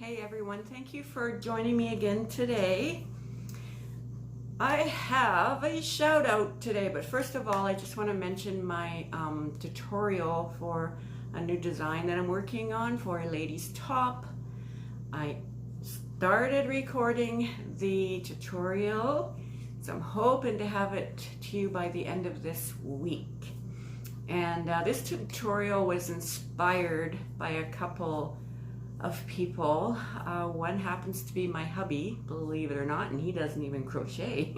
Hey everyone, thank you for joining me again today. I have a shout out today, but first of all I just want to mention my tutorial for a new design that I'm working on for a lady's top. I started recording the tutorial, so I'm hoping to have it to you by the end of this week. And this tutorial was inspired by a couple of people. One happens to be my hubby, believe it or not, and he doesn't even crochet.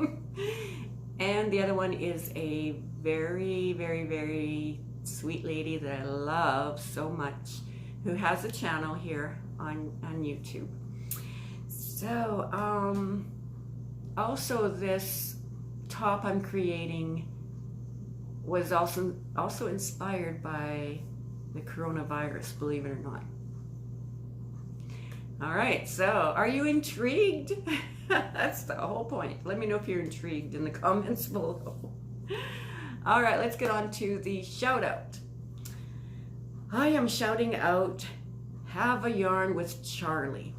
And the other one is a very sweet lady that I love so much, who has a channel here on YouTube. So also this top I'm creating was also inspired by the coronavirus, believe it or not. All right, so are you intrigued? That's the whole point. Let me know if you're intrigued in the comments below. All right, let's get on to the shout out. I am shouting out Have a Yarn with Charlie.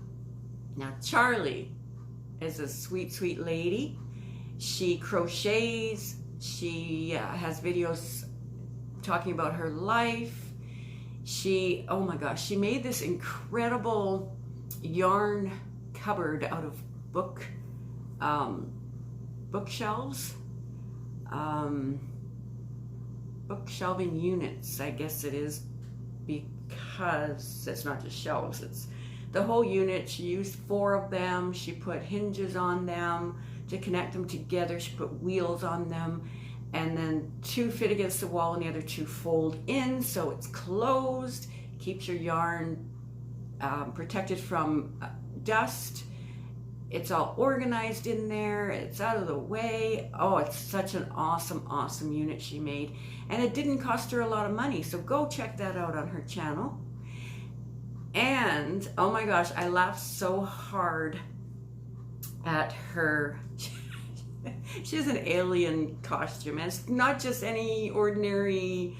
Now Charlie is a sweet lady. She crochets. She has videos talking about her life. Oh my gosh, she made this incredible yarn cupboard out of bookshelves, bookshelving units, I guess it is, because it's not just shelves, it's the whole unit. She used 4 of them. She put hinges on them to connect them together. She put wheels on them, and then 2 fit against the wall and the other 2 fold in, so it's closed, keeps your yarn protected from dust. It's all organized in there. It's out of the way. Oh, it's such an awesome unit she made, and it didn't cost her a lot of money, so go check that out on her channel. And oh my gosh, I laughed so hard at her. She has an alien costume, and it's not just any ordinary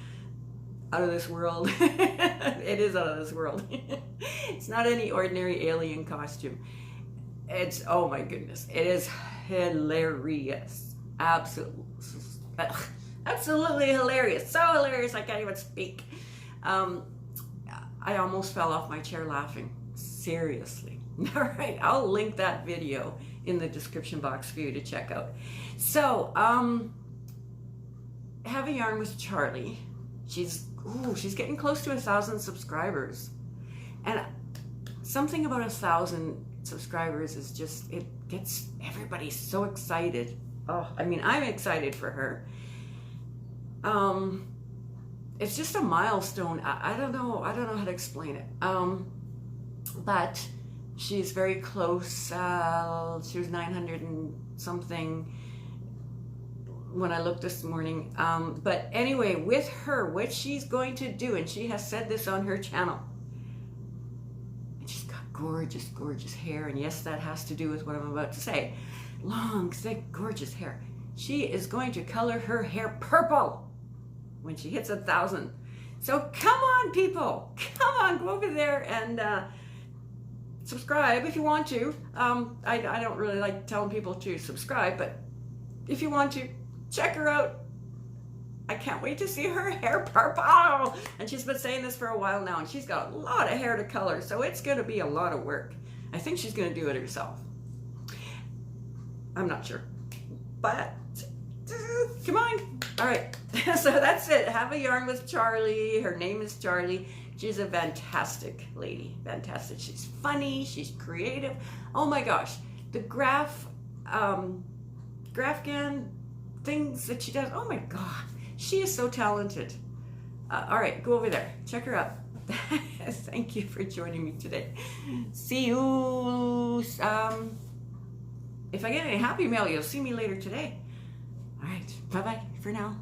out of this world. It is out of this world. It's not any ordinary alien costume. It's, oh my goodness, it is hilarious. Absolutely hilarious. So hilarious I can't even speak. I almost fell off my chair laughing. Seriously. All right, I'll link that video in the description box for you to check out. So, Have a Yarn with Charlie. She's getting close to 1,000 subscribers, and something about 1,000 subscribers is just, it gets everybody so excited. Oh, I mean, I'm excited for her. It's just a milestone. I don't know how to explain it. But she's very close. She was 900 and something when I looked this morning. But anyway, with her, what she's going to do, and she has said this on her channel, and she's got gorgeous hair, and yes, that has to do with what I'm about to say. Long, thick, gorgeous hair. She is going to color her hair purple when she hits 1,000. So come on, people, come on, go over there and subscribe if you want to. I don't really like telling people to subscribe, but if you want to, check her out. I can't wait to see her hair purple. And she's been saying this for a while now, and she's got a lot of hair to color, so it's going to be a lot of work. I think she's going to do it herself. I'm not sure, but come on. All right, so that's it. Have a Yarn with Charlie. Her name is Charlie. She's a fantastic lady. Fantastic. She's funny. She's creative. Oh my gosh, the grafgan things that she does. Oh my god, she is so talented. All right, go over there, check her out. Thank you for joining me today. See you. If I get any happy mail, you'll see me later today. All right, bye bye for now.